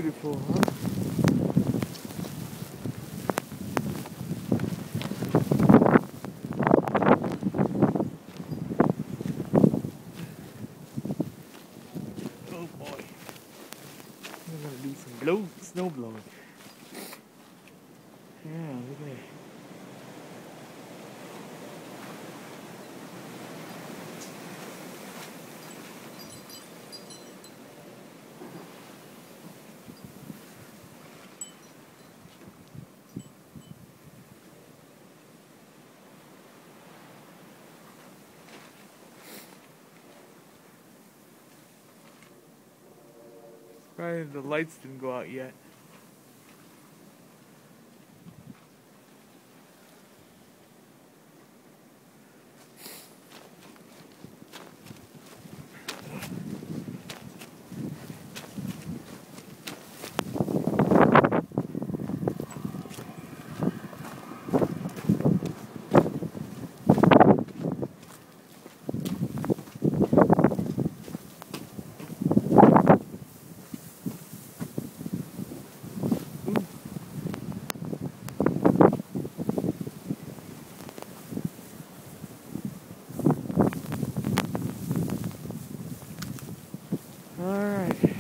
beautiful, huh? Oh boy. I'm gonna do some snow blowing. Yeah, look at that. Probably the lights didn't go out yet. All right.